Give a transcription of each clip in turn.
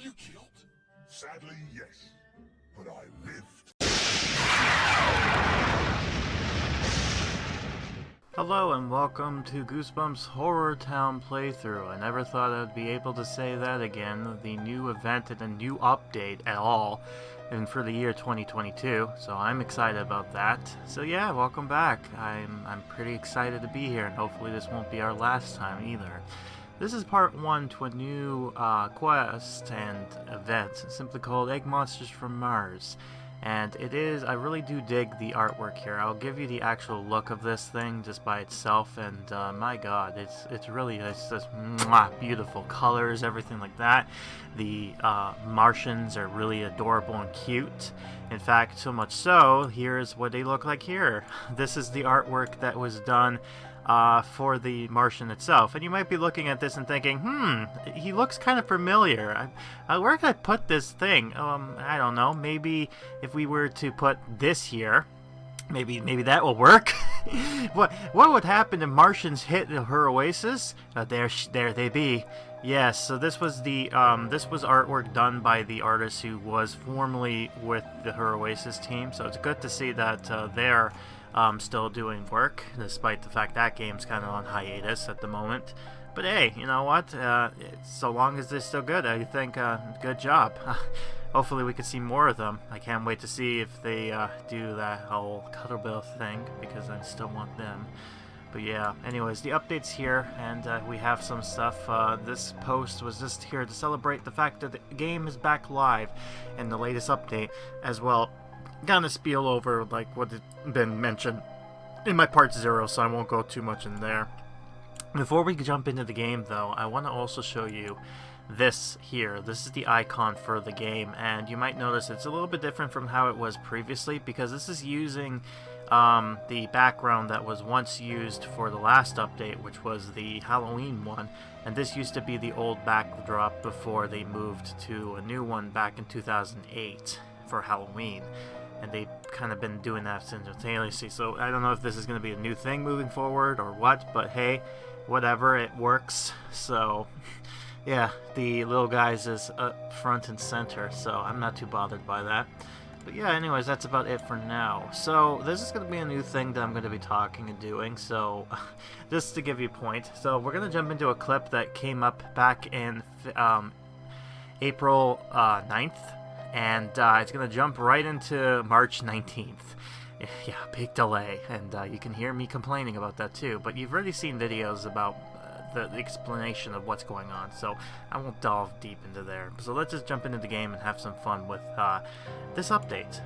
Were you killed? Sadly, yes. But I lived. Hello and welcome to Goosebumps HorrorTown playthrough. I never thought I'd be able to say that again, the new event and a new update at all, and for the year 2022, so I'm excited about that. So yeah, welcome back. I'm pretty excited to be here, and hopefully this won't be our last time either. This is part 1 to a new quest and event, simply called Egg Monsters from Mars. And it is, I really do dig the artwork here. I'll give you the actual look of this thing just by itself, and my god, it's just beautiful colors, everything like that. The Martians are really adorable and cute. In fact, so much so, here's what they look like here. This is the artwork that was done for the Martian itself. And you might be looking at this and thinking, he looks kind of familiar. Where can I put this thing? I don't know. Maybe if we were to put this here, maybe that will work. What would happen if Martians hit her oasis? There they be. Yes, so this was the this was artwork done by the artist who was formerly with the Her Oasis team. So it's good to see that they're still doing work, despite the fact that game's kind of on hiatus at the moment. But hey, you know what? So long as they're still good, I think good job. Hopefully we can see more of them. I can't wait to see if they do that whole Cuddlebill thing, because I still want them. But yeah, anyways, the update's here, and we have some stuff. This post was just here to celebrate the fact that the game is back live in the latest update as well. Gonna spiel over like what has been mentioned in my part 0, so I won't go too much in there. Before we jump into the game, though, I want to also show you this here. This is the icon for the game, and you might notice it's a little bit different from how it was previously, because this is using the background that was once used for the last update, which was the Halloween one, and this used to be the old backdrop before they moved to a new one back in 2008 for Halloween. And they've kind of been doing that simultaneously, so I don't know if this is going to be a new thing moving forward or what, but hey, whatever, it works. So yeah, the little guys is up front and center, so I'm not too bothered by that. But yeah, anyways, that's about it for now. So this is going to be a new thing that I'm going to be talking and doing, so just to give you a point. So we're going to jump into a clip that came up back in April 9th. And it's going to jump right into March 19th. Yeah, big delay. And you can hear me complaining about that too. But you've already seen videos about the explanation of what's going on. So I won't delve deep into there. So let's just jump into the game and have some fun with this update.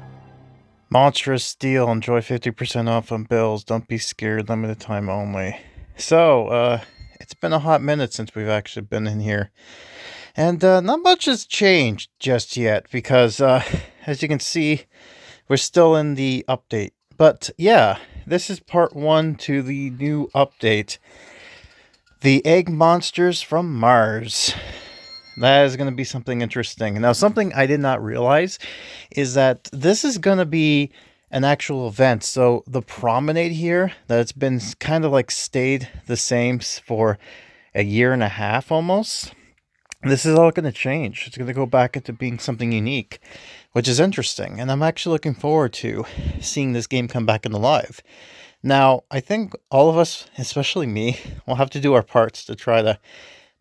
Monstrous Steel. Enjoy 50% off on bills. Don't be scared. Limited time only. So, it's been a hot minute since we've actually been in here. And not much has changed just yet, because as you can see, we're still in the update. But yeah, this is part 1 to the new update. The Egg Monsters from Mars. That is going to be something interesting. Now, something I did not realize is that this is going to be an actual event. So the promenade here, that's been kind of like stayed the same for a year and a half almost. This is all going to change. It's going to go back into being something unique, which is interesting. And I'm actually looking forward to seeing this game come back into live. Now, I think all of us, especially me, will have to do our parts to try to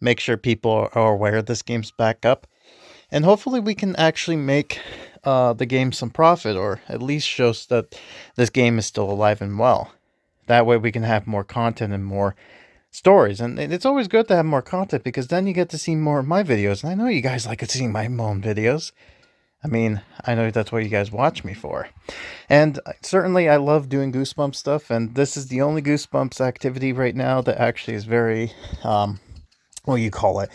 make sure people are aware this game's back up. And hopefully we can actually make the game some profit, or at least shows that this game is still alive and well. That way we can have more content and more stories, and it's always good to have more content, because then you get to see more of my videos, and I know you guys like to see my own videos. I mean, I know that's what you guys watch me for. And certainly I love doing Goosebumps stuff, and this is the only Goosebumps activity right now that actually is very, what do you call it?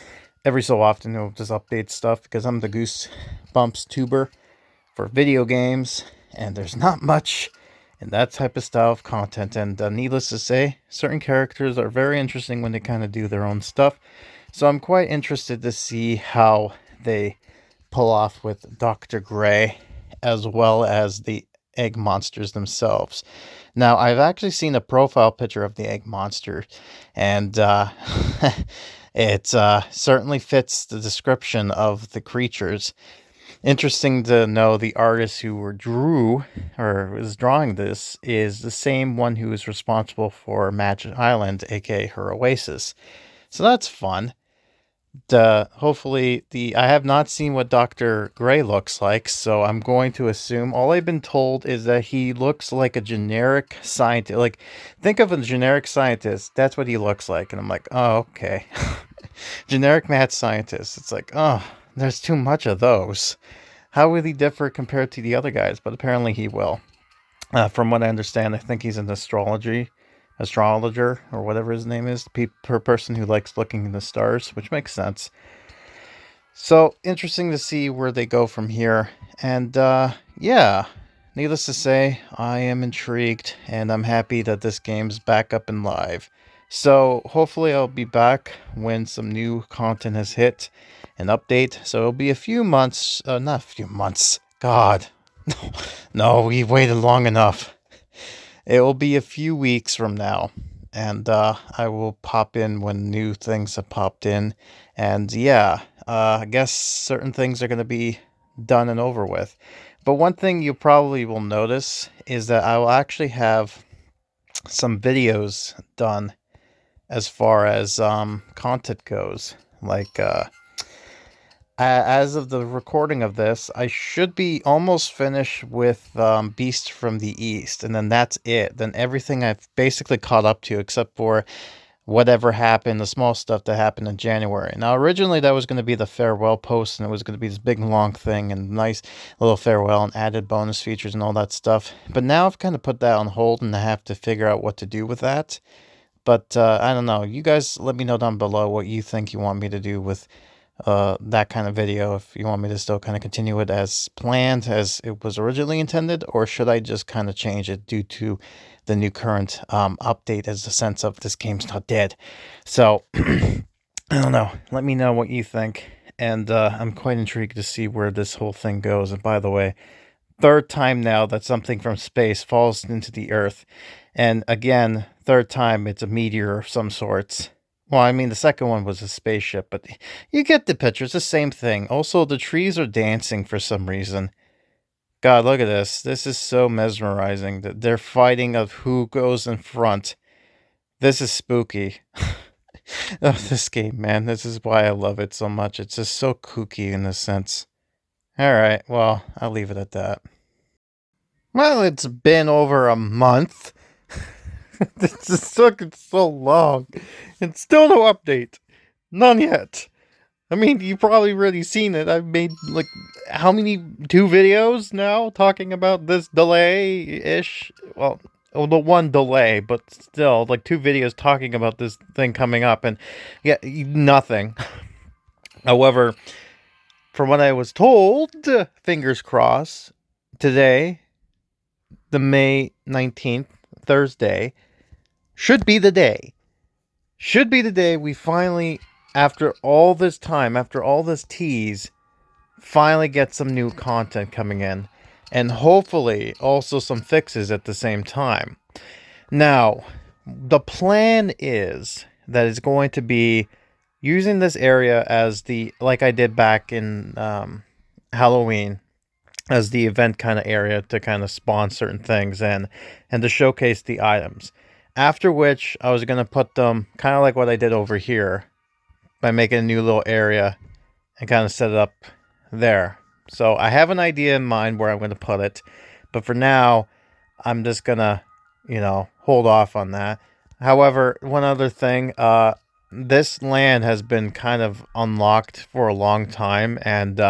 Every so often it'll just update stuff, because I'm the Goosebumps tuber for video games, and there's not much and that type of style of content. And needless to say, certain characters are very interesting when they kind of do their own stuff. So I'm quite interested to see how they pull off with Dr.Grey, as well as the egg monsters themselves. Now, I've actually seen a profile picture of the egg monster, and It certainly fits the description of the creatures. Interesting to know the artist who drew or was drawing this is the same one who is responsible for Magic Island, aka her Oasis. So that's fun. Hopefully I have not seen what Dr.Grey looks like, so I'm going to assume all I've been told is that he looks like a generic scientist. Like, think of a generic scientist. That's what he looks like, and I'm like, oh, okay. Generic mad scientist. It's like, oh, there's too much of those. How will he differ compared to the other guys? But apparently he will. From what I understand, I think he's an astrologer, or whatever his name is. Per person who likes looking in the stars, which makes sense. So, interesting to see where they go from here. And, yeah, needless to say, I am intrigued, and I'm happy that this game's back up and live. So, hopefully I'll be back when some new content has hit, an update. So, it'll be a few months, not a few months, God. No, we've waited long enough. It will be a few weeks from now, and I will pop in when new things have popped in. And yeah, I guess certain things are going to be done and over with. But one thing you probably will notice is that I will actually have some videos done as far as content goes. Like, as of the recording of this, I should be almost finished with Beast from the East, and then that's it. Then everything I've basically caught up to, except for whatever happened, the small stuff that happened in January. Now, originally that was going to be the farewell post, and it was going to be this big long thing, and nice little farewell, and added bonus features and all that stuff. But now I've kind of put that on hold, and I have to figure out what to do with that. But I don't know. You guys let me know down below what you think you want me to do with that kind of video, if you want me to still kind of continue it as planned, as it was originally intended, or should I just kind of change it due to the new current update, as the sense of this game's not dead. So, I don't know. Let me know what you think, and I'm quite intrigued to see where this whole thing goes. And by the way, third time now that something from space falls into the Earth, and again, third time it's a meteor of some sorts. Well, I mean, the second one was a spaceship, but you get the picture. It's the same thing. Also, the trees are dancing for some reason. God, look at this. This is so mesmerizing. That they're fighting of who goes in front. This is spooky. Oh, this game, man. This is why I love it so much. It's just so kooky in a sense. Alright, well, I'll leave it at that. Well, it's been over a month. This just took so long. And still no update. None yet. I mean, you've probably already seen it. I've made, like, how many? 2 videos now talking about this delay-ish? Well, the one delay, but still, like, 2 videos talking about this thing coming up. And, yeah, nothing. However, from what I was told, fingers crossed, today, the May 19th, Thursday, should be the day. Should be the day we finally, after all this time, after all this tease, finally get some new content coming in. And hopefully also some fixes at the same time. Now, the plan is that it's going to be using this area as the, like I did back in Halloween, as the event kind of area to kind of spawn certain things and to showcase the items. After which, I was going to put them kind of like what I did over here by making a new little area and kind of set it up there. So I have an idea in mind where I'm going to put it, but for now, I'm just going to, hold off on that. However, one other thing, this land has been kind of unlocked for a long time, and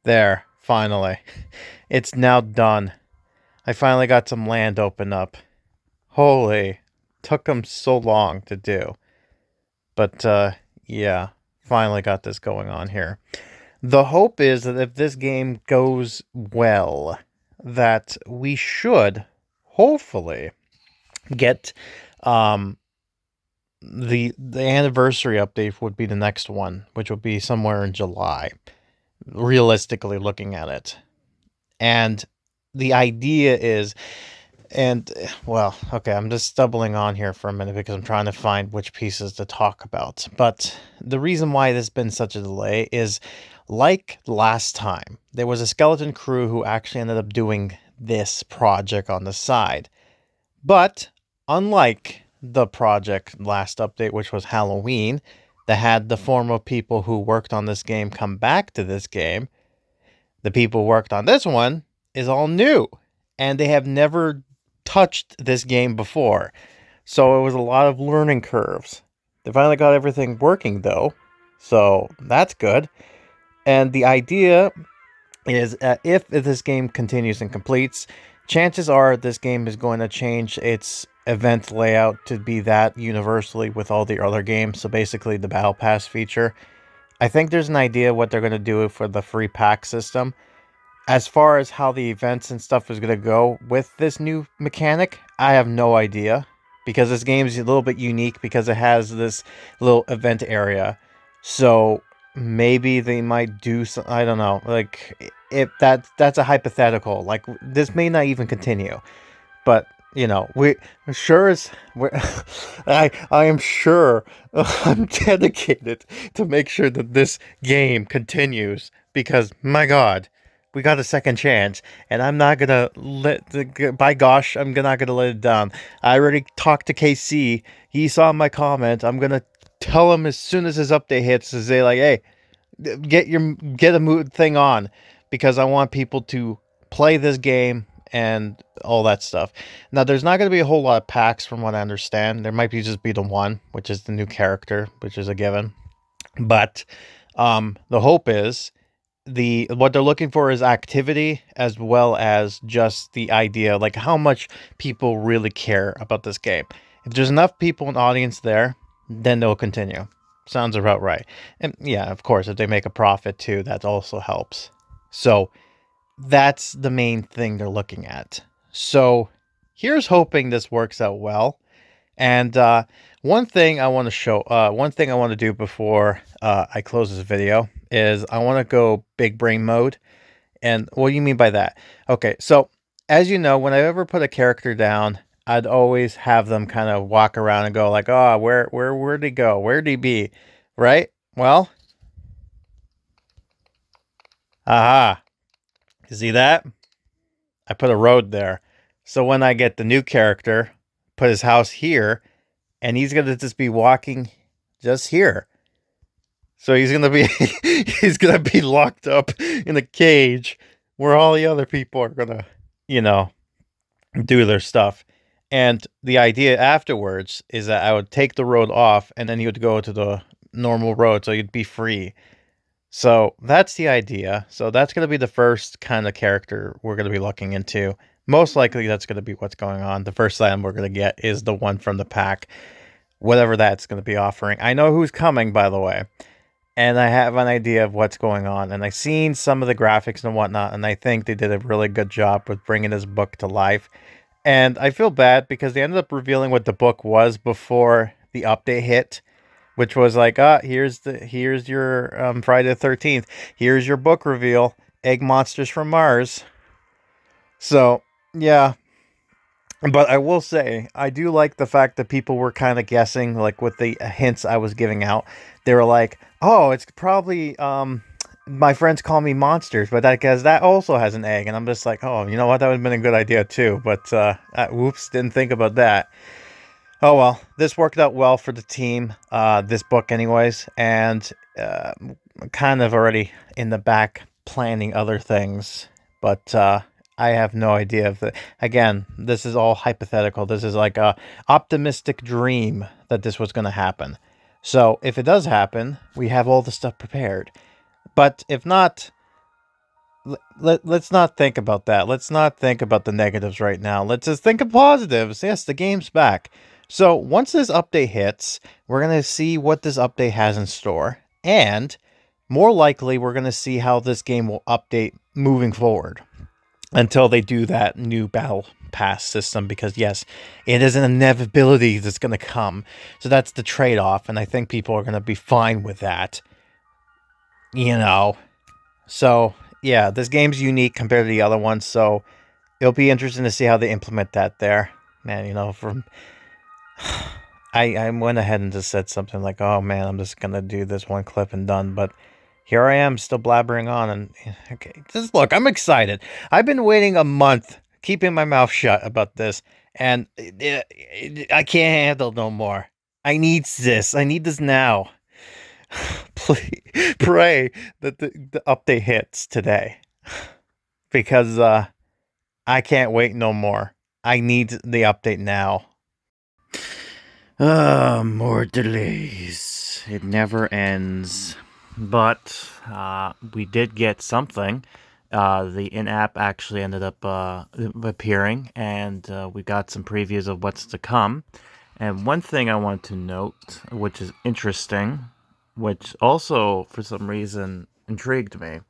there, finally. It's now done. I finally got some land open up. Holy, took them so long to do. But, yeah, finally got this going on here. The hope is that if this game goes well, that we should, hopefully, get, the anniversary update would be the next one, which will be somewhere in July, realistically looking at it. And the idea is, And, well, okay, I'm just stumbling on here for a minute because I'm trying to find which pieces to talk about. But the reason why there's been such a delay is, like last time, there was a skeleton crew who actually ended up doing this project on the side. But, unlike the project last update, which was Halloween, that had the former people who worked on this game come back to this game, the people who worked on this one is all new. And they have never touched this game before. So it was a lot of learning curves. They finally got everything working though. So that's good. And the idea is if this game continues and completes, chances are this game is going to change its event layout to be that universally with all the other games. So basically the Battle Pass feature. I think there's an idea what they're going to do for the free pack system. As far as how the events and stuff is going to go with this new mechanic, I have no idea. Because this game is a little bit unique because it has this little event area. So maybe they might do some, I don't know. Like, if that's a hypothetical. Like, this may not even continue. But, you know, I am sure I'm dedicated to make sure that this game continues. Because, my God, we got a second chance, and I'm not gonna by gosh, I'm not gonna let it down. I already talked to KC. He saw my comment. I'm gonna tell him as soon as his update hits to say like, hey, get a mood thing on, because I want people to play this game and all that stuff. Now, there's not gonna be a whole lot of packs from what I understand. There might just be the one, which is the new character, which is a given. But the hope is what they're looking for is activity as well as just the idea, like how much people really care about this game. If there's enough people in the audience there, then they'll continue. Sounds about right. And yeah, of course, if they make a profit too, that also helps. So that's the main thing they're looking at. So here's hoping this works out well. And one thing I want to do before I close this video is I want to go big brain mode. And what do you mean by that? Okay, so as you know, when I ever put a character down, I'd always have them kind of walk around and go like, oh, where'd he go? Where'd he be? Right? Well, aha. You see that? I put a road there. So when I get the new character, put his house here, and he's going to just be walking just here. So he's going to be he's going to be locked up in a cage where all the other people are going to, you know, do their stuff. And the idea afterwards is that I would take the road off and then he would go to the normal road, so you'd be free. So that's the idea. So that's going to be the first kind of character we're going to be looking into. Most likely that's going to be what's going on. The first item we're going to get is the one from the pack, whatever that's going to be offering. I know who's coming, by the way, and I have an idea of what's going on. And I've seen some of the graphics and whatnot, and I think they did a really good job with bringing this book to life. And I feel bad because they ended up revealing what the book was before the update hit, which was like, here's your Friday the 13th. Here's your book reveal. Egg monsters from Mars. So, yeah. But I will say, I do like the fact that people were kind of guessing, like with the hints I was giving out. They were like, oh, it's probably, my friends call me monsters, but because that also has an egg. And I'm just like, oh, you know what? That would have been a good idea too. But, whoops, didn't think about that. Oh, well, this worked out well for the team, this book anyways, and kind of already in the back planning other things, but I have no idea if again, this is all hypothetical. This is like a optimistic dream that this was going to happen. So if it does happen, we have all the stuff prepared. But if not, let's not think about that. Let's not think about the negatives right now. Let's just think of positives. Yes, the game's back. So once this update hits, we're going to see what this update has in store. And more likely, we're going to see how this game will update moving forward until they do that new battle pass system. Because yes, it is an inevitability that's going to come. So that's the trade-off. And I think people are going to be fine with that. You know. So yeah, this game's unique compared to the other ones. So it'll be interesting to see how they implement that there. Man, from I went ahead and just said something like, "Oh man, I'm just gonna do this one clip and done." But here I am, still blabbering on. And okay, just look, I'm excited. I've been waiting a month, keeping my mouth shut about this, and I can't handle no more. I need this. I need this now. Please pray that the update hits today, because I can't wait no more. I need the update now. More delays. It never ends. But we did get something. The in-app actually ended up appearing, and we got some previews of what's to come. And one thing I want to note, which is interesting, which also for some reason intrigued me,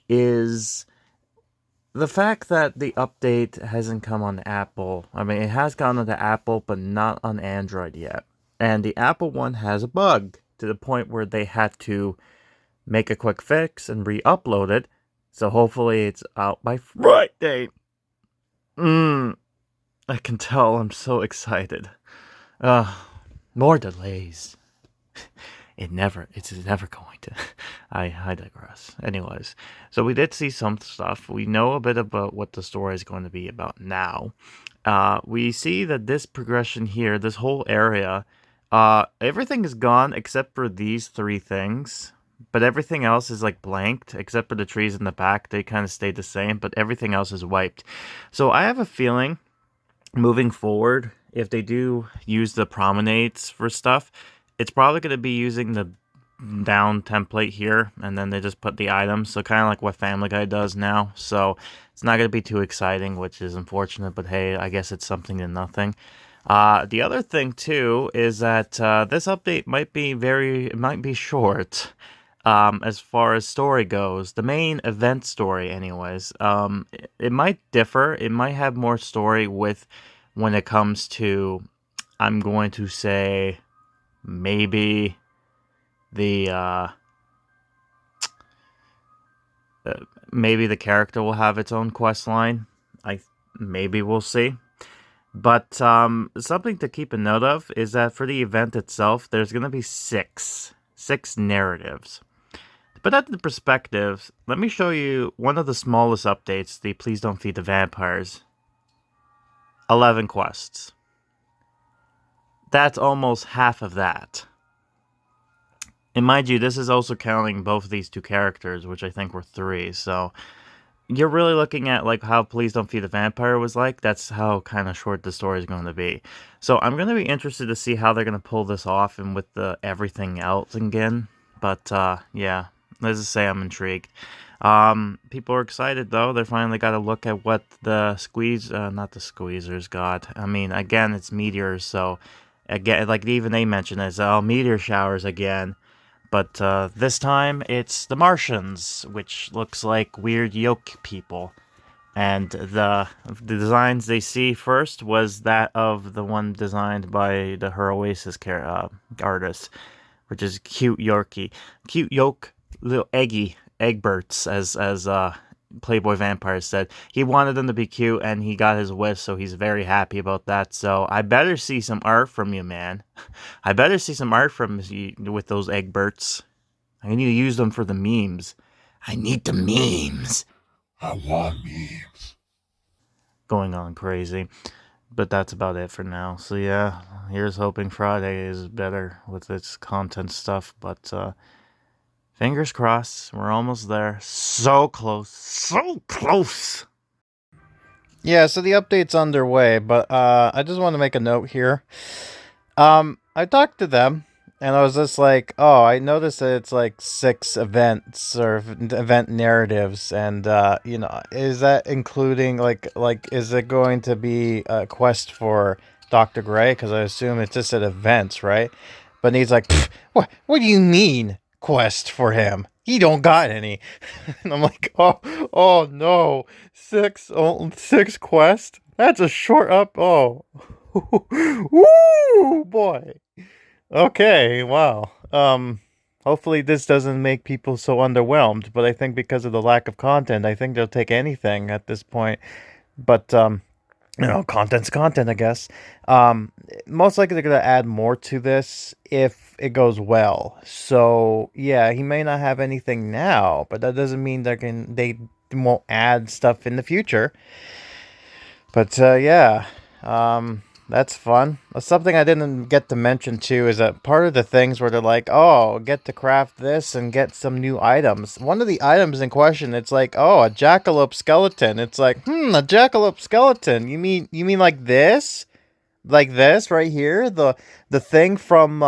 is the fact that the update hasn't come on Apple. I mean, it has gone onto Apple, but not on Android yet. And the Apple one has a bug to the point where they had to make a quick fix and re-upload it. So hopefully it's out by Friday. I can tell I'm so excited. More delays. It's never going to. I digress. Anyways, so we did see some stuff. We know a bit about what the story is going to be about now. We see that this progression here, this whole area, everything is gone except for these three things. But everything else is like blanked, except for the trees in the back. They kind of stayed the same, but everything else is wiped. So I have a feeling, moving forward, if they do use the promenades for stuff, it's probably going to be using the down template here, and then they just put the items. So kind of like what Family Guy does now. So it's not going to be too exciting, which is unfortunate, but hey, I guess it's something to nothing. The other thing too is that this update might be short. As far as story goes, the main event story anyways, it might differ. It might have more story when it comes to, I'm going to say, maybe maybe the character will have its own quest line. Maybe we'll see. But something to keep a note of is that for the event itself, there's going to be six narratives. To put that into perspective, let me show you one of the smallest updates, the Please Don't Feed the Vampires. 11 quests. That's almost half of that. And mind you, this is also counting both of these two characters, which I think were 3, so you're really looking at like how Please Don't Feed the Vampire was like. That's how kind of short the story is going to be. So I'm going to be interested to see how they're going to pull this off and with the everything else again. But yeah, let's just say I'm intrigued. People are excited though. They finally got to look at what the not the squeezers got. I mean, again, it's meteors, so again, like even they mentioned it, meteor showers again. But this time it's the Martians, which looks like weird yoke people. And the designs they see first was that of the one designed by the Her Oasis artist, which is cute yoke, little eggbirds, as Playboy Vampire said. He wanted them to be cute, and he got his wish, so he's very happy about that. So I better see some art from you, man. I better see some art from you with those eggbirds. I need to use them for the memes. I need the memes. I want memes. Going on crazy. But that's about it for now. So yeah, here's hoping Friday is better with its content stuff. But fingers crossed, we're almost there. So close. So close. Yeah, so the update's underway, but I just want to make a note here. I talked to them, and I was just like, oh, I noticed that it's like 6 events or event narratives, and is that including like is it going to be a quest for Dr.Grey? Because I assume it's just at events, right? But he's like, what do you mean quest for him? He don't got any. And I'm like, oh no, 6 quest? That's a short up. Oh, woo, boy. Okay, wow. Hopefully this doesn't make people so underwhelmed, but I think because of the lack of content, I think they'll take anything at this point. But content's content, I guess. Most likely they're gonna add more to this if it goes well. So yeah, he may not have anything now, but that doesn't mean they won't add stuff in the future. But yeah, that's fun. Something I didn't get to mention too is that part of the things where they're like, "Oh, get to craft this and get some new items." One of the items in question, it's like, "Oh, a jackalope skeleton." It's like, a jackalope skeleton. You mean like this? Like this right here? The thing from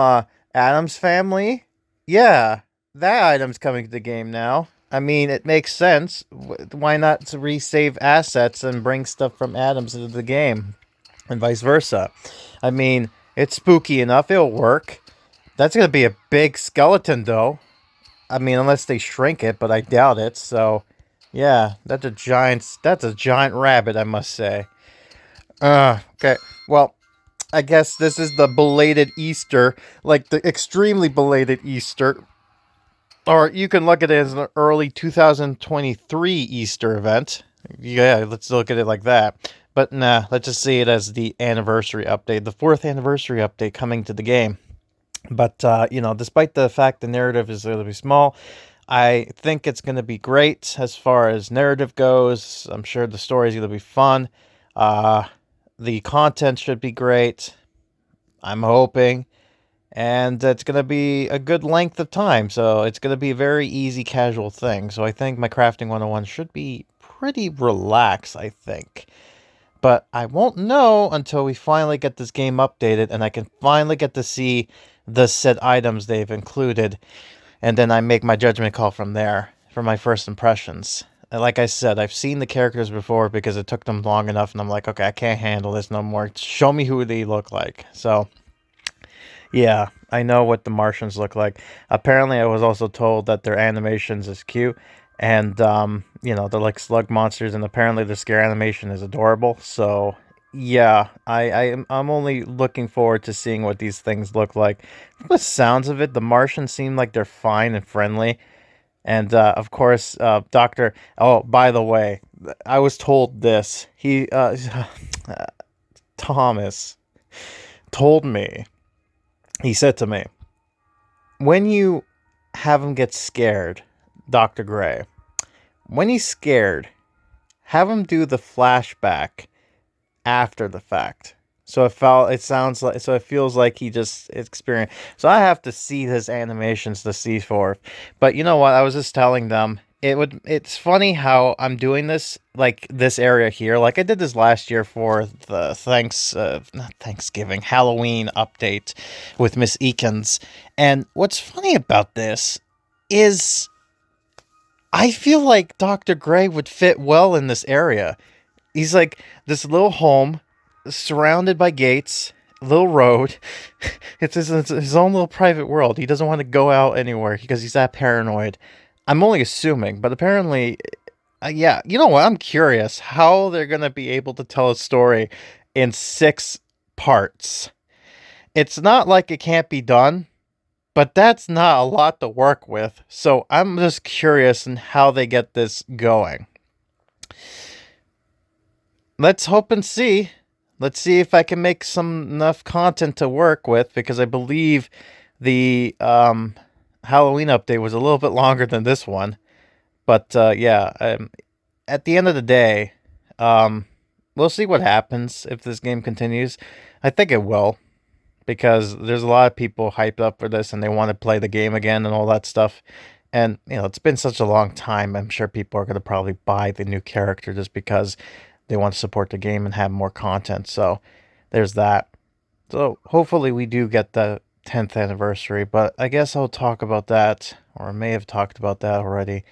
Adam's family? Yeah, that item's coming to the game now. I mean, it makes sense. Why not to resave assets and bring stuff from Adams into the game, and vice versa? I mean, it's spooky enough. It'll work. That's gonna be a big skeleton, though. I mean, unless they shrink it, but I doubt it. So, yeah, That's a giant rabbit, I must say. Okay. Well, I guess this is the belated Easter, like the extremely belated Easter. Or you can look at it as an early 2023 Easter event. Yeah, let's look at it like that. But nah, let's just see it as the anniversary update, the 4th anniversary update coming to the game. But, despite the fact the narrative is going to be small, I think it's going to be great as far as narrative goes. I'm sure the story is going to be fun. The content should be great. I'm hoping. And it's going to be a good length of time, so it's going to be a very easy, casual thing. So I think my Crafting 101 should be pretty relaxed, I think. But I won't know until we finally get this game updated and I can finally get to see the said items they've included. And then I make my judgment call from there for my first impressions. And like I said, I've seen the characters before because it took them long enough, and I'm like, okay, I can't handle this no more. Show me who they look like. So yeah, I know what the Martians look like. Apparently, I was also told that their animations is cute, and they're like slug monsters, and apparently the scare animation is adorable. So yeah, I'm only looking forward to seeing what these things look like. From the sounds of it, the Martians seem like they're fine and friendly, and of course, Doctor. Oh, by the way, I was told this. Thomas told me. He said to me, when you have him get scared, Dr. Grey, when he's scared, have him do the flashback after the fact. So it feels like he just experienced. So I have to see his animations to see for. But you know what? I was just telling them it's funny how I'm doing this, like this area here. Like I did this last year for the not Thanksgiving, Halloween update with Miss Eakins. And what's funny about this is I feel like Dr. Grey would fit well in this area. He's like this little home surrounded by gates, little road. It's his own little private world. He doesn't want to go out anywhere because he's that paranoid. I'm only assuming, but apparently, yeah, you know what? I'm curious how they're going to be able to tell a story in 6 parts. It's not like it can't be done, but that's not a lot to work with. So I'm just curious in how they get this going. Let's hope and see. Let's see if I can make enough content to work with, because I believe the Halloween update was a little bit longer than this one. But yeah, at the end of the day, we'll see what happens if this game continues. I think it will, because there's a lot of people hyped up for this and they want to play the game again and all that stuff. And, it's been such a long time. I'm sure people are going to probably buy the new character just because they want to support the game and have more content. So there's that. So hopefully we do get the 10th anniversary, but I guess I'll talk about that, or I may have talked about that already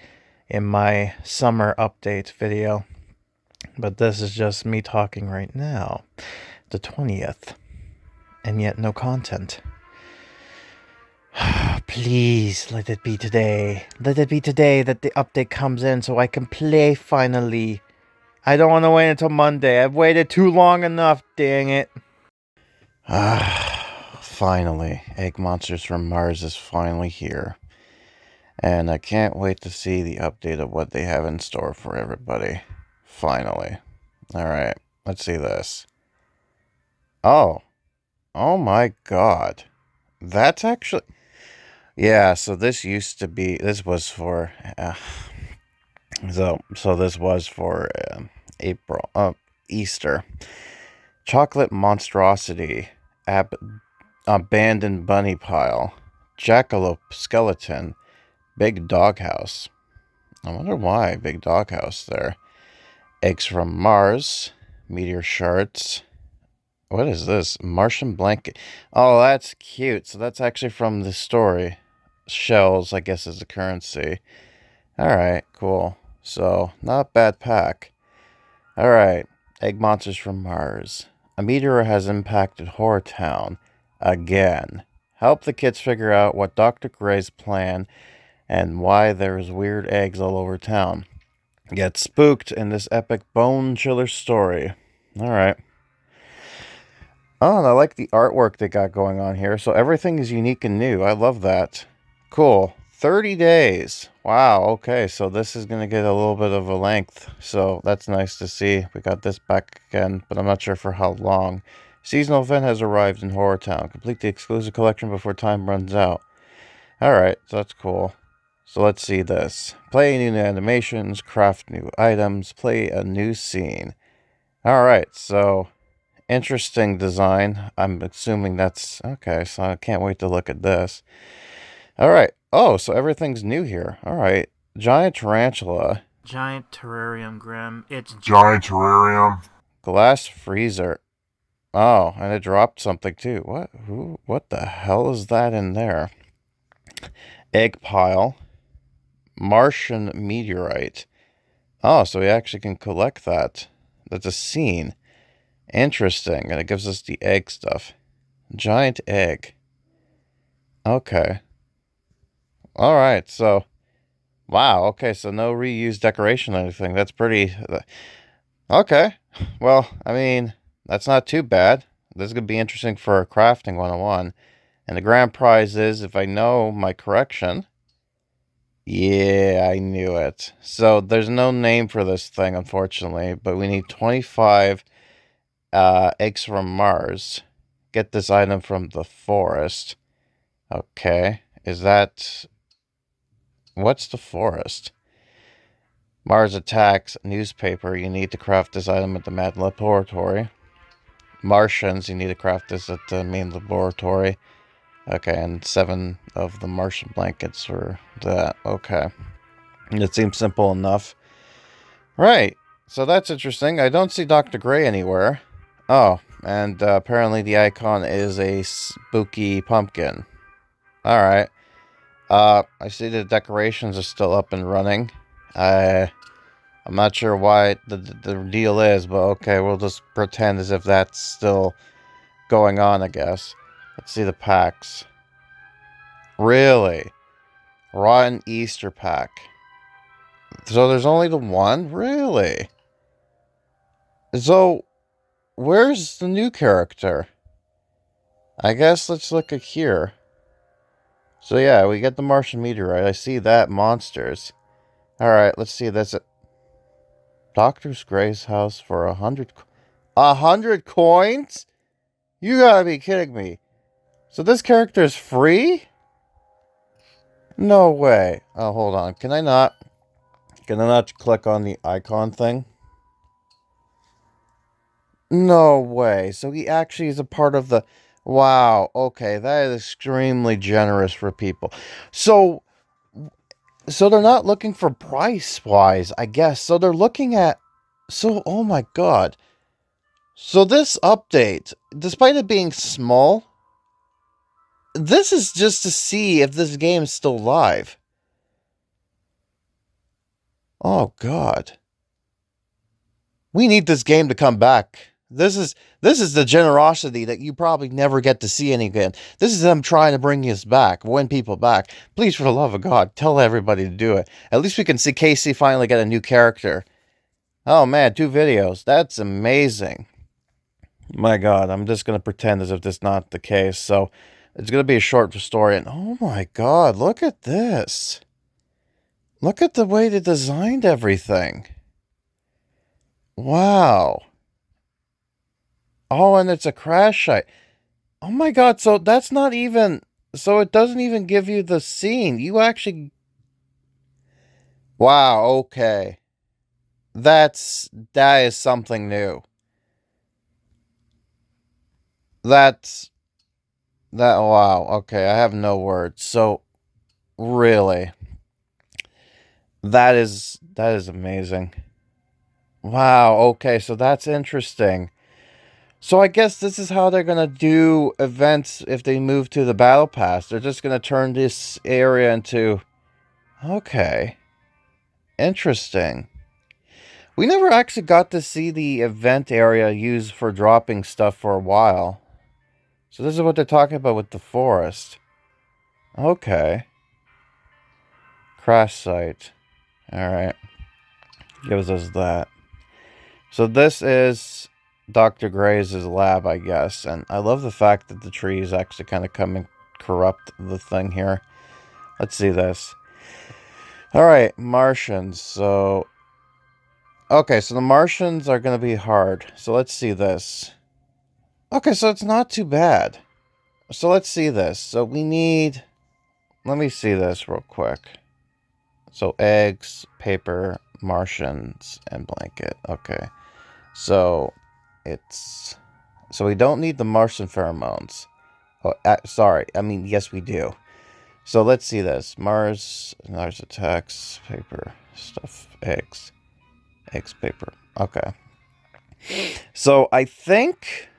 in my summer update video. But this is just me talking right now, the 20th, and yet no content. Please let it be today. Let it be today that the update comes in so I can play finally. I don't want to wait until Monday. I've waited too long enough, dang it. Finally, Egg Monsters from Mars is finally here. And I can't wait to see the update of what they have in store for everybody. Finally. Alright, let's see this. Oh. Oh my god. That's actually... Yeah, so this used to be... This was for... So this was for April... Easter. Chocolate monstrosity. Abandoned bunny pile. Jackalope skeleton. Big doghouse. I wonder why big doghouse there. Eggs from Mars. Meteor shards. What is this? Martian blanket. Oh, that's cute. So that's actually from the story. Shells, I guess, is the currency. Alright, cool. So, not a bad pack. Alright. Egg monsters from Mars. A meteor has impacted HorrorTown. Again. Help the kids figure out what Dr. Grey's plan and why there's weird eggs all over town. Get spooked in this epic bone chiller story. Alright. Oh, and I like the artwork they got going on here. So everything is unique and new. I love that. Cool. 30 days. Wow, okay. So this is going to get a little bit of a length. So that's nice to see. We got this back again, but I'm not sure for how long. Seasonal event has arrived in HorrorTown. Complete the exclusive collection before time runs out. Alright, so that's cool. So let's see this. Play new animations, craft new items, play a new scene. Alright, so... Interesting design. I'm assuming that's... Okay, so I can't wait to look at this. Alright. Oh, so everything's new here. Alright. Giant tarantula. Giant terrarium, Grim. It's Giant terrarium. Glass freezer. Oh, and it dropped something too. What the hell is that in there? Egg pile. Martian meteorite. Oh, so we actually can collect that. That's a scene. Interesting, and it gives us the egg stuff. Giant egg. Okay. Alright, so... Wow, okay, so no reused decoration or anything. That's pretty... Okay. Well, I mean, that's not too bad. This is going to be interesting for Crafting 101. And the grand prize is, if I know my correction... Yeah, I knew it. So, there's no name for this thing, unfortunately, but we need 25... eggs from Mars. Get this item from the forest. Okay. Is that... What's the forest? Mars attacks. Newspaper. You need to craft this item at the Mad Laboratory. Martians. You need to craft this at the main laboratory. Okay, and 7 of the Martian blankets for that. Okay. It seems simple enough. Right. So that's interesting. I don't see Dr. Grey anywhere. Oh, and apparently the icon is a spooky pumpkin. Alright. I see the decorations are still up and running. I'm not sure why the deal is, but okay, we'll just pretend as if that's still going on, I guess. Let's see the packs. Really? Rotten Easter pack. So there's only the one? Really? So... Where's the new character? I guess let's look at here. So yeah, we get the Martian meteorite. I see that. Monsters. Alright, let's see. That's it. Dr. Grey's house for 100... 100 coins? You gotta be kidding me. So this character is free? No way. Oh, hold on. Can I not click on the icon thing? No way. So he actually is a part of the... Wow. Okay, that is extremely generous for people. So they're not looking for price-wise, I guess. So they're looking at... So, oh my god. So this update, despite it being small, this is just to see if this game is still live. Oh god. We need this game to come back. This is the generosity that you probably never get to see any again. This is them trying to bring us back, win people back. Please, for the love of God, tell everybody to do it. At least we can see Casey finally get a new character. Oh man, 2 videos. That's amazing. My God, I'm just going to pretend as if this is not the case. So, it's going to be a short story. And oh my God, look at this. Look at the way they designed everything. Wow. Oh, and it's a crash site. Oh my god, so that's not even... So it doesn't even give you the scene. You actually... Wow, okay. That is something new. That's... Wow, okay, I have no words. So, really... That is amazing. Wow, okay, so that's interesting. So I guess this is how they're gonna do events if they move to the Battle Pass. They're just gonna turn this area into... Okay. Interesting. We never actually got to see the event area used for dropping stuff for a while. So this is what they're talking about with the forest. Okay. Crash site. Alright. Gives us that. So this is Dr.Grey's lab, I guess. And I love the fact that the trees actually kind of come and corrupt the thing here. Let's see this. Alright, Martians. So... Okay, so the Martians are going to be hard. So let's see this. Okay, so it's not too bad. So let's see this. So we need... Let me see this real quick. So eggs, paper, Martians, and blanket. Okay. So it's... So we don't need the Martian pheromones. Oh, sorry. I mean, yes, we do. So let's see this. Mars attacks, paper, stuff, eggs. Eggs, paper. Okay. So I think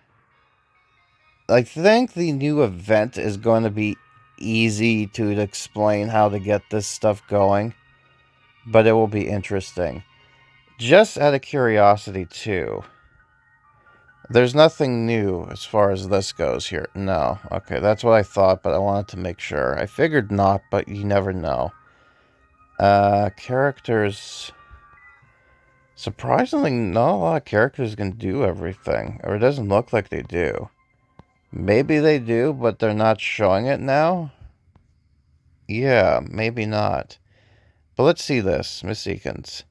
the new event is going to be easy to explain how to get this stuff going. But it will be interesting. Just out of curiosity, too. There's nothing new as far as this goes here. No. Okay, that's what I thought, but I wanted to make sure. I figured not, but you never know. Characters... Surprisingly, not a lot of characters can do everything. Or it doesn't look like they do. Maybe they do, but they're not showing it now? Yeah, maybe not. But let's see this. Miss Eakins.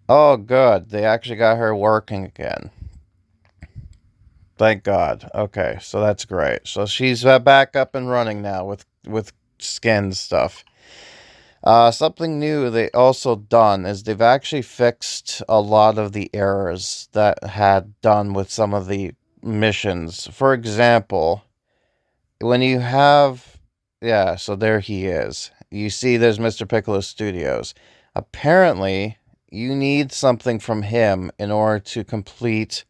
Oh, good. They actually got her working again. Thank God. Okay, so that's great. So she's back up and running now with skin stuff. Something new they also done is they've actually fixed a lot of the errors that had done with some of the missions. For example, when you have... Yeah, so there he is. You see there's Mr. Piccolo Studios. Apparently, you need something from him in order to complete...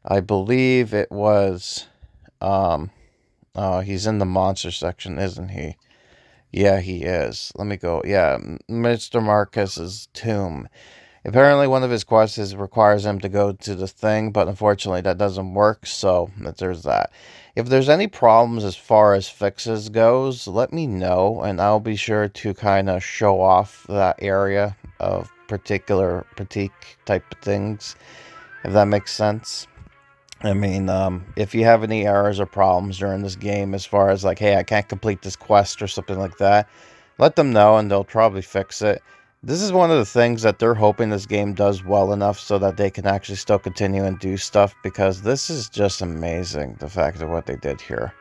I believe it was... Oh, he's in the monster section, isn't he? Yeah, he is. Let me go. Yeah, Mr. Marcus's tomb. Apparently, one of his quests requires him to go to the thing, but unfortunately, that doesn't work, so there's that. If there's any problems as far as fixes goes, let me know, and I'll be sure to kind of show off that area of particular critique type of things, if that makes sense. I mean, if you have any errors or problems during this game as far as like, hey, I can't complete this quest or something like that, let them know and they'll probably fix it. This is one of the things that they're hoping this game does well enough so that they can actually still continue and do stuff, because this is just amazing, the fact of what they did here.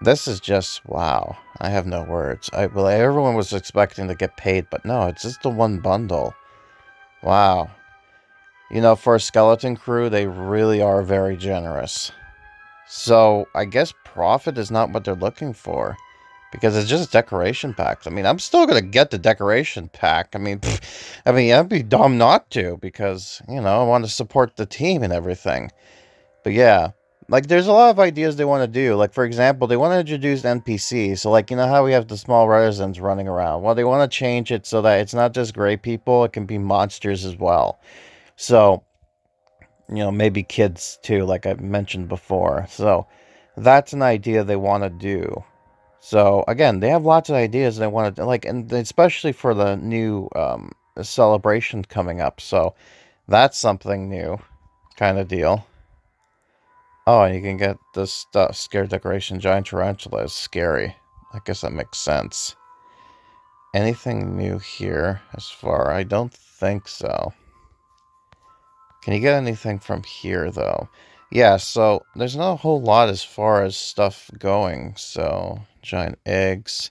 This is just, wow. I have no words. Well, everyone was expecting to get paid, but no, it's just the one bundle. Wow. You know, for a skeleton crew, they really are very generous. So, I guess profit is not what they're looking for. Because it's just decoration packs. I mean, I'm still going to get the decoration pack. I mean, I'd be dumb not to. Because, you know, I want to support the team and everything. But yeah. Like, there's a lot of ideas they want to do. Like, for example, they want to introduce NPCs. So, like, you know how we have the small residents running around? Well, they want to change it so that it's not just gray people. It can be monsters as well. So, you know, maybe kids too, like I mentioned before. So, that's an idea they want to do. So, again, they have lots of ideas they want to, like, and especially for the new celebration coming up. So, that's something new kind of deal. Oh, and you can get this scare decoration giant tarantula is scary. I guess that makes sense. Anything new here as far? I don't think so. Can you get anything from here, though? Yeah, so there's not a whole lot as far as stuff going. So, giant eggs.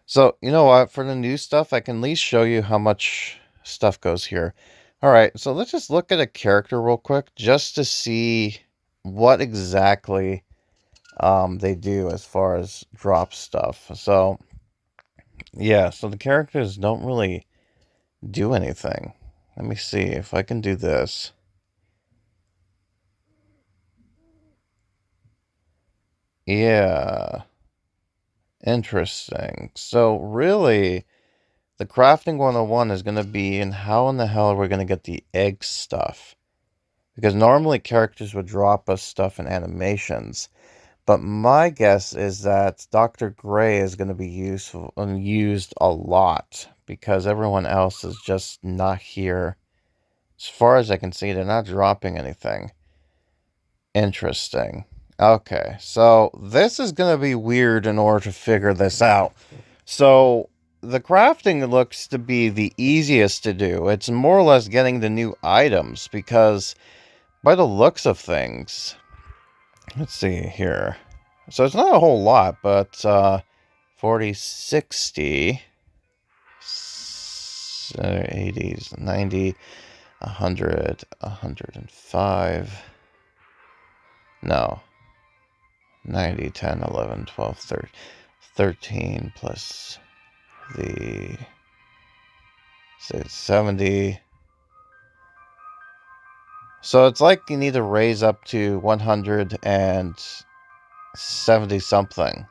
So, you know what? For the new stuff, I can at least show you how much stuff goes here. Alright, so let's just look at a character real quick, just to see what exactly they do as far as drop stuff. So, yeah, so the characters don't really do anything. Let me see if I can do this. Yeah, interesting. So really, the crafting 101 is going to be in how in the hell are we going to get the egg stuff? Because normally characters would drop us stuff in animations. But my guess is that Dr.Grey is going to be useful and used a lot because everyone else is just not here. As far as I can see, they're not dropping anything. Interesting. Okay, so this is going to be weird in order to figure this out. So the crafting looks to be the easiest to do. It's more or less getting the new items because by the looks of things, let's see here. So it's not a whole lot, but 40, 60, 80s, 90, 100, 105. No. 90, 10, 11, 12, 13, 13 plus the 70. So it's like you need to raise up to 170 something.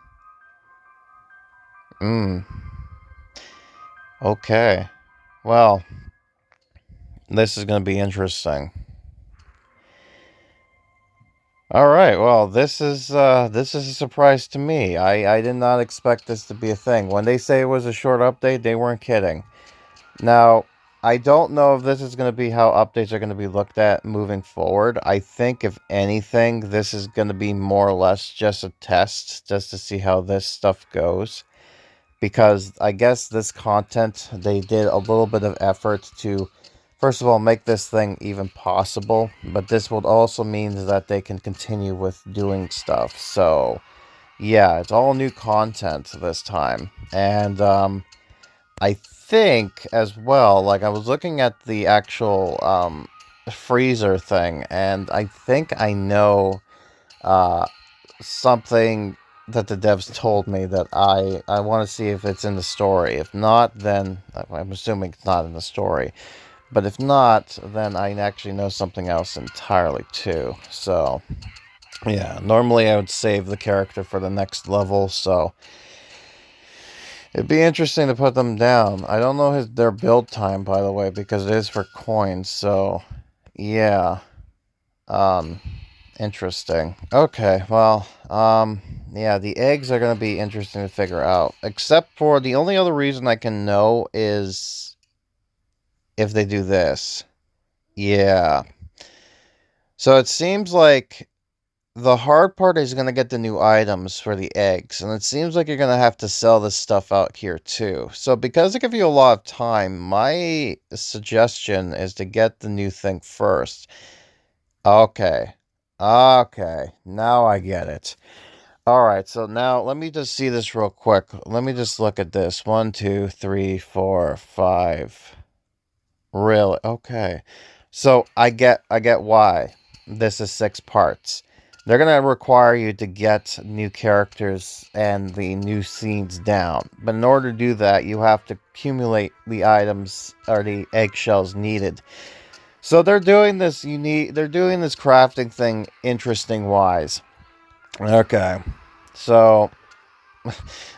Okay. Well, this is going to be interesting. All right. Well, this is a surprise to me. I did not expect this to be a thing. When they say it was a short update, they weren't kidding. Now, I don't know if this is going to be how updates are going to be looked at moving forward. I think, if anything, this is going to be more or less just a test, just to see how this stuff goes. Because I guess this content, they did a little bit of effort to, first of all, make this thing even possible. But this would also mean that they can continue with doing stuff. So, yeah, it's all new content this time. And, I think, as well, like, I was looking at the actual, freezer thing, and I think I know, something that the devs told me that I want to see if it's in the story. If not, then, I'm assuming it's not in the story. But if not, then I actually know something else entirely, too. So, yeah, normally I would save the character for the next level, so it'd be interesting to put them down. I don't know their build time, by the way, because it is for coins, so yeah. Interesting. Okay, well, yeah, the eggs are going to be interesting to figure out. Except for the only other reason I can know is if they do this. Yeah. So it seems like the hard part is going to get the new items for the eggs, and it seems like you're going to have to sell this stuff out here too. So because I give you a lot of time, my suggestion is to get the new thing first. Okay. Okay. Now I get it. Alright, so now let me just see this real quick. Let me just look at this. 1, 2, 3, 4, 5. Really? Okay. So I get why this is 6 parts. They're going to require you to get new characters and the new scenes down. But in order to do that, you have to accumulate the items or the eggshells needed. So they're doing this they're doing this crafting thing interesting wise. Okay. So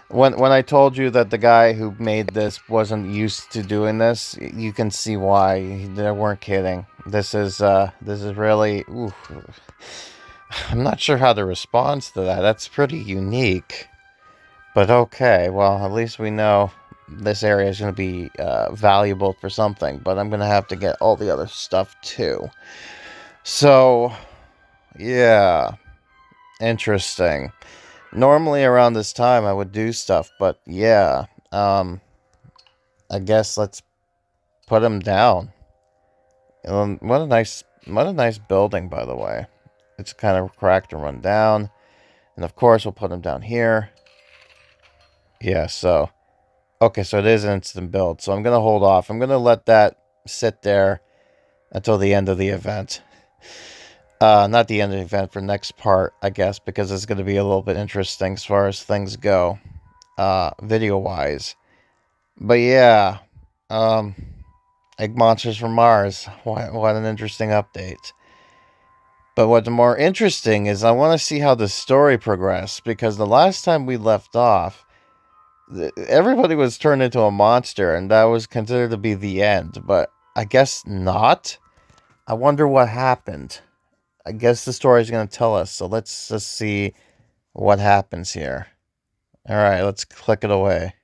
when I told you that the guy who made this wasn't used to doing this, you can see why. They weren't kidding. This is really, oof. I'm not sure how to respond to that. That's pretty unique. But okay, well, at least we know this area is going to be valuable for something. But I'm going to have to get all the other stuff too. So, yeah. Interesting. Normally around this time I would do stuff, but yeah. I guess let's put him down. What a nice What a nice building, by the way. It's kind of cracked and run down. And of course, we'll put them down here. Yeah, so... Okay, so it is an instant build. So I'm going to hold off. I'm going to let that sit there until the end of the event. Not the end of the event, for next part, I guess, because it's going to be a little bit interesting as far as things go, video-wise. But yeah, Egg Monsters from Mars. What an interesting update. But what's more interesting is I want to see how the story progressed, because the last time we left off, everybody was turned into a monster, and that was considered to be the end, but I guess not. I wonder what happened. I guess the story is going to tell us, so let's just see what happens here. Alright, let's click it away.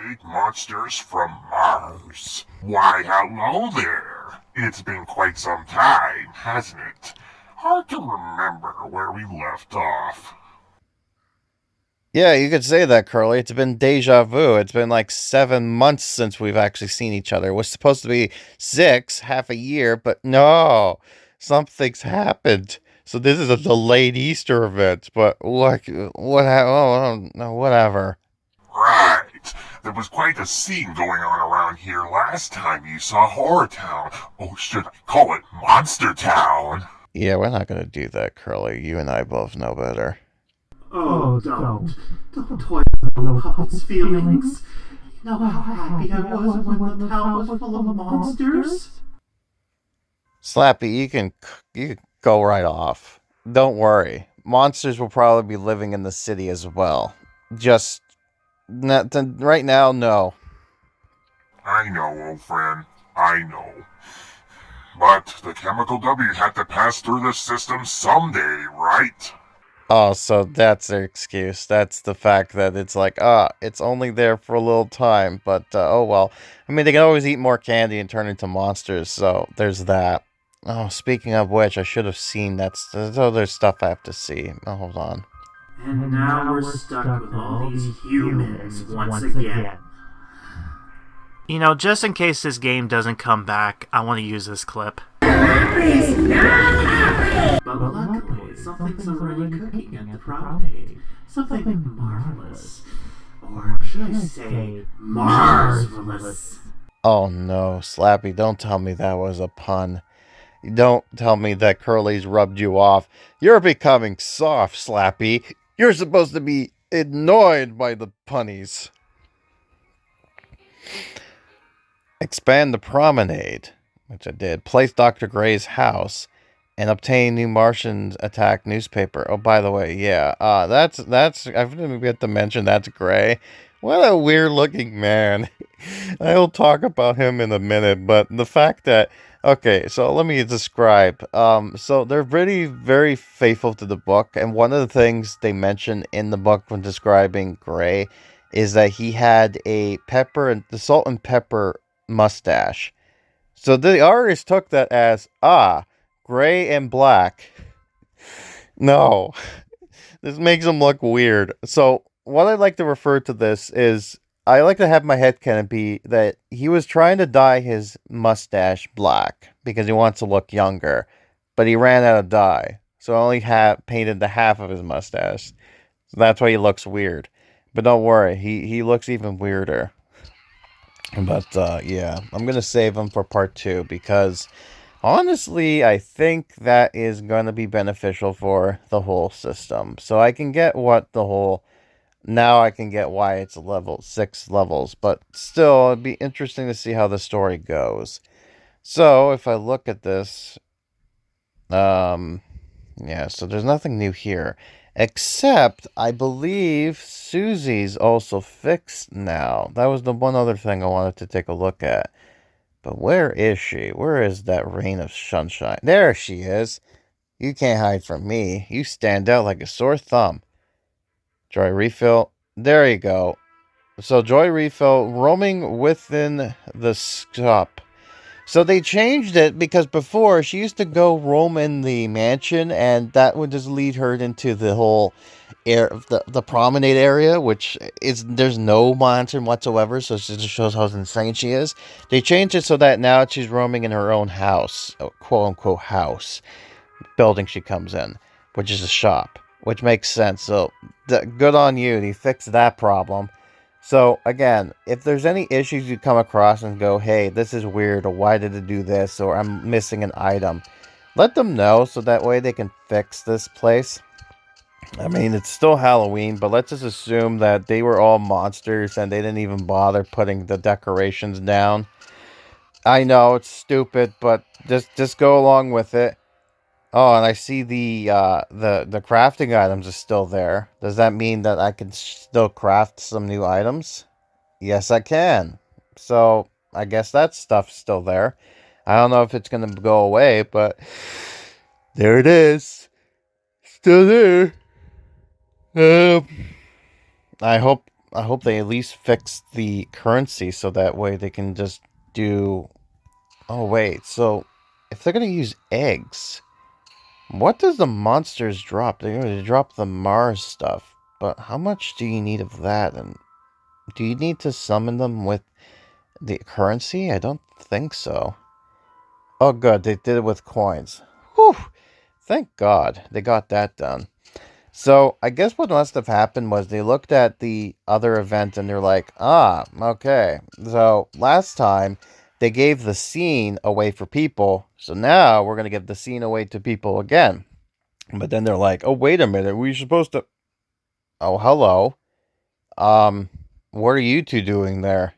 Egg monsters from Mars. Why, hello there. It's been quite some time, hasn't it? Hard to remember where we left off. Yeah, you could say that, Curly. It's been deja vu. It's been like 7 months since we've actually seen each other. It was supposed to be 6, half a year, but no. Something's happened. So this is a delayed Easter event, but what I don't know, whatever. Right. There was quite a scene going on around here last time you saw HorrorTown. Oh, should I call it Monster Town? Yeah, we're not going to do that, Curly. You and I both know better. Oh, don't toy with the puppet's feelings. You know how happy I was when the town was full of monsters? Slappy, you can go right off. Don't worry. Monsters will probably be living in the city as well. Just right now, no. I know, old friend. I know. But the chemical W had to pass through the system someday, right? Oh, so that's their excuse. That's the fact that it's like, it's only there for a little time, but, oh well. I mean, they can always eat more candy and turn into monsters, so there's that. Oh, speaking of which, I should have seen there's other stuff I have to see. Oh, hold on. And now we're stuck with all these humans once again. You know, just in case this game doesn't come back, I want to use this clip. But luckily, something's already cooking at the promenade. Something marvelous. Or should I say, Marsvelous? Oh no, Slappy, don't tell me that was a pun. Don't tell me that Curly's rubbed you off. You're becoming soft, Slappy. You're supposed to be annoyed by the punnies. Expand the promenade, which I did. Place Dr. Grey's house and obtain new Martian attack newspaper. Oh, by the way, yeah, that's I didn't forget to mention that's Grey. What a weird looking man. I'll talk about him in a minute, but the fact that, okay, so let me describe. So they're really very faithful to the book, and one of the things they mention in the book when describing Grey is that he had the salt and pepper mustache. So the artist took that as, gray and black. No. This makes him look weird. So what I like to refer to this is, I like to have my headcanon be that he was trying to dye his mustache black because he wants to look younger, but he ran out of dye, so only painted the half of his mustache. So that's why he looks weird. But don't worry, he looks even weirder. But yeah, I'm gonna save him for part 2 because honestly, I think that is gonna be beneficial for the whole system. So I can get now I can get why it's 6 levels, but still, it'd be interesting to see how the story goes. So, if I look at this, yeah, so there's nothing new here, except, I believe, Susie's also fixed now. That was the one other thing I wanted to take a look at. But where is she? Where is that rain of sunshine? There she is! You can't hide from me. You stand out like a sore thumb. Joy Refill. There you go. So Joy Refill roaming within the shop. So they changed it because before she used to go roam in the mansion, and that would just lead her into the whole the promenade area, which is there's no monitoring whatsoever. So it just shows how insane she is. They changed it so that now she's roaming in her own house, quote unquote house building she comes in, which is a shop, which makes sense. So good on you. You fixed that problem. So again, if there's any issues you come across and go, hey, this is weird, or why did it do this, or I'm missing an item, let them know so that way they can fix this place. I mean, it's still Halloween, but let's just assume that they were all monsters and they didn't even bother putting the decorations down. I know it's stupid, but just go along with it. Oh, and I see the crafting items are still there. Does that mean that I can still craft some new items? Yes, I can. So, I guess that stuff's still there. I don't know if it's going to go away, but there it is. Still there. Um, I hope they at least fix the currency so that way they can just do. Oh wait, so if they're going to use eggs, what does the monsters drop? They drop the Mars stuff, but how much do you need of that? And do you need to summon them with the currency? I don't think so. Oh, good. They did it with coins. Whew. Thank God they got that done. So, I guess what must have happened was they looked at the other event and they're like, okay. So, last time they gave the scene away for people. So now we're going to give the scene away to people again. But then they're like, oh, wait a minute. We're supposed to. Oh, hello. What are you two doing there?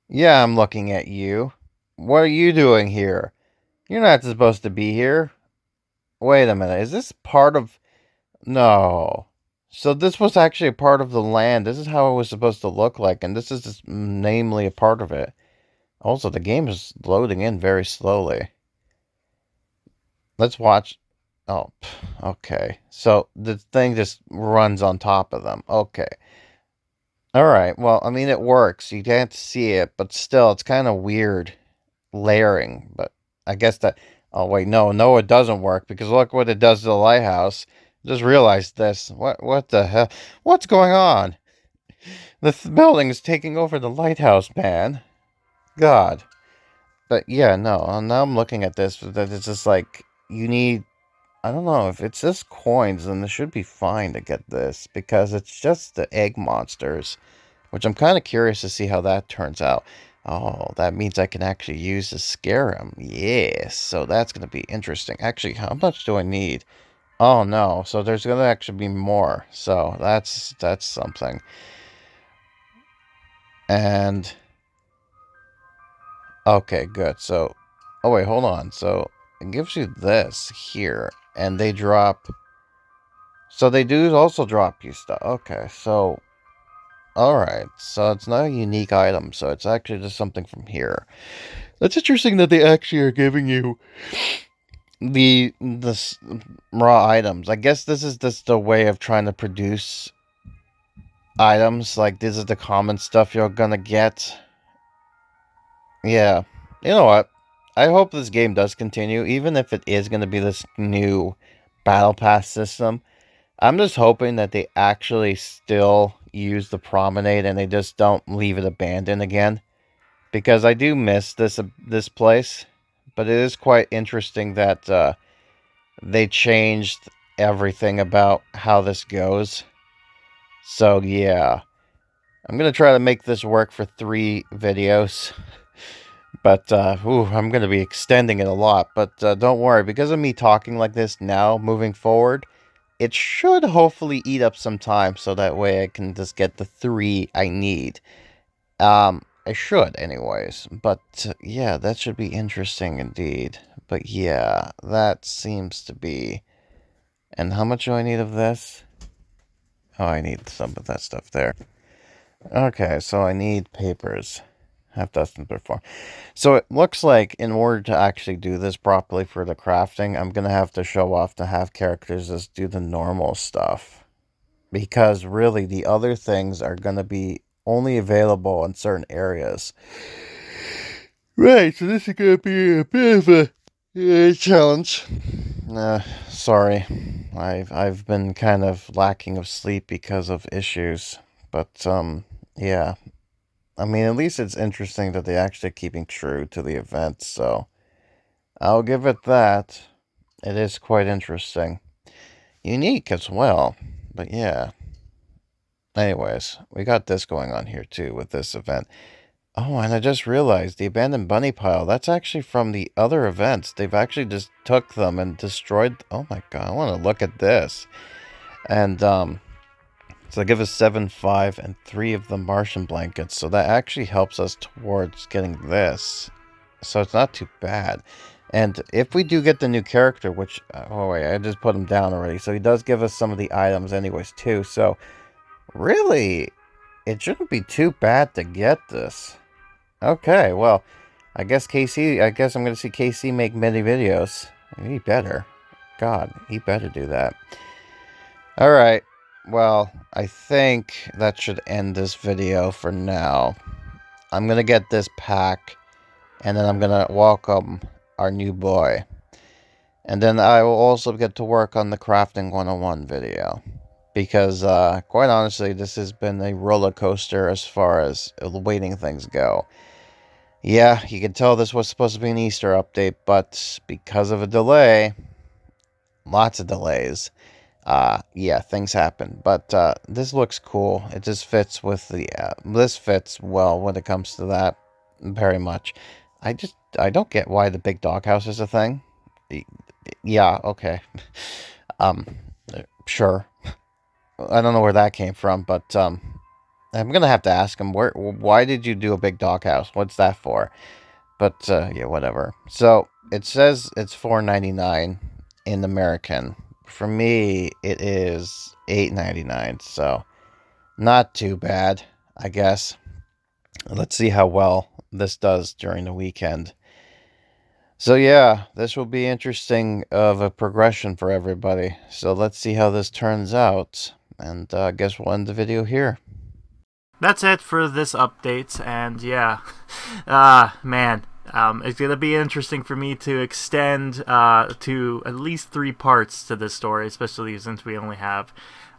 Yeah, I'm looking at you. What are you doing here? You're not supposed to be here. Wait a minute. Is this part of... No. So this was actually a part of the land. This is how it was supposed to look like. And this is just namely a part of it. Also, the game is loading in very slowly. Let's watch... Oh, okay. So the thing just runs on top of them. Okay. Alright, well, I mean, it works. You can't see it, but still, it's kind of weird layering. But I guess that... Oh, wait, no, it doesn't work, because look what it does to the lighthouse. Just realized this. What the hell? What's going on? The building is taking over the lighthouse, man. God. But yeah, no, now I'm looking at this, that it's just like, you need... I don't know, if it's just coins, then it should be fine to get this, because it's just the egg monsters. Which I'm kind of curious to see how that turns out. Oh, that means I can actually use the Scarum. Yes, so that's going to be interesting. Actually, how much do I need? Oh, no. So there's going to actually be more. So that's something. And... Okay, good. So... Oh, wait, hold on. So it gives you this here. And they drop... So they do also drop you stuff. Okay, so... Alright, so it's not a unique item, so it's actually just something from here. That's interesting that they actually are giving you the raw items. I guess this is just a way of trying to produce items. Like, this is the common stuff you're gonna get. Yeah. You know what? I hope this game does continue, even if it is gonna be this new Battle Pass system. I'm just hoping that they actually still use the promenade and they just don't leave it abandoned again. Because I do miss this place. But it is quite interesting that they changed everything about how this goes. So yeah. I'm going to try to make this work for 3 videos. But I'm going to be extending it a lot. But don't worry, because of me talking like this now, moving forward, it should hopefully eat up some time, so that way I can just get the 3 I need. I should, anyways. But, yeah, that should be interesting indeed. But, yeah, that seems to be... And how much do I need of this? Oh, I need some of that stuff there. Okay, so I need papers. Have done before. So it looks like in order to actually do this properly for the crafting, I'm going to have to show off to have characters just do the normal stuff. Because really, the other things are going to be only available in certain areas. Right, so this is gonna be a bit of a challenge. Sorry. I've been kind of lacking of sleep because of issues. But, yeah. I mean, at least it's interesting that they're actually keeping true to the event, so I'll give it that. It is quite interesting. Unique as well, but yeah. Anyways, we got this going on here too with this event. Oh, and I just realized the abandoned bunny pile, that's actually from the other events. They've actually just took them and destroyed. Oh my god, I want to look at this. And, so I give us 7, 5, and 3 of the Martian blankets. So that actually helps us towards getting this. So it's not too bad. And if we do get the new character, which, oh wait, I just put him down already. So he does give us some of the items anyways too. So really, it shouldn't be too bad to get this. Okay, well, I guess I'm going to see KC make many videos. He better. God, he better do that. Alright, well, I think that should end this video for now. I'm going to get this pack, and then I'm going to welcome our new boy. And then I will also get to work on the Crafting 101 video. Because, quite honestly, this has been a roller coaster as far as waiting things go. Yeah, you can tell this was supposed to be an Easter update, but because of a delay, lots of delays, yeah, things happen. But, this looks cool. It just fits with the, this fits well when it comes to that, very much. I don't get why the big doghouse is a thing. Yeah, okay. Sure. I don't know where that came from, but, I'm gonna have to ask him, why did you do a big doghouse? What's that for? But, yeah, whatever. So, it says it's $4.99 in American. For me, it is $8.99, so not too bad, I guess. Let's see how well this does during the weekend. So yeah, this will be interesting of a progression for everybody. So let's see how this turns out. And I guess we'll end the video here. That's it for this update, and yeah, man, it's gonna be interesting for me to extend to at least 3 parts to this story, especially since we only have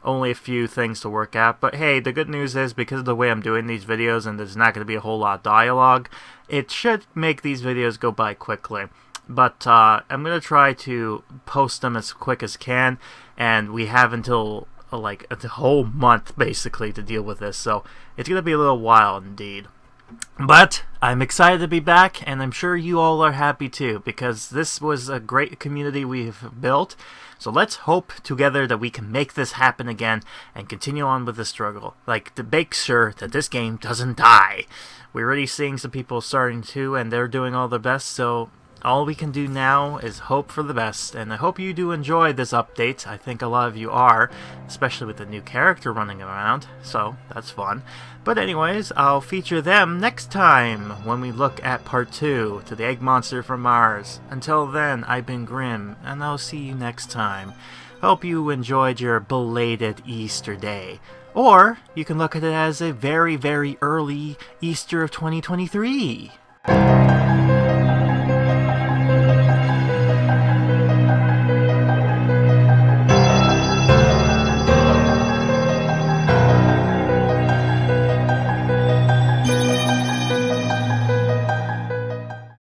a few things to work at. But hey, the good news is, because of the way I'm doing these videos and there's not going to be a whole lot of dialogue, it should make these videos go by quickly. But I'm going to try to post them as quick as can, and we have until like a whole month basically to deal with this, so it's going to be a little while indeed. But I'm excited to be back, and I'm sure you all are happy too, because this was a great community we've built. So let's hope together that we can make this happen again and continue on with the struggle, like to make sure that this game doesn't die. We're already seeing some people starting to, and they're doing all their best, so all we can do now is hope for the best, and I hope you do enjoy this update. I think a lot of you are, especially with the new character running around, so that's fun. But anyways, I'll feature them next time when we look at part 2 to the egg monster from Mars. Until then, I've been Grim, and I'll see you next time. Hope you enjoyed your belated Easter day. Or you can look at it as a very, very early Easter of 2023.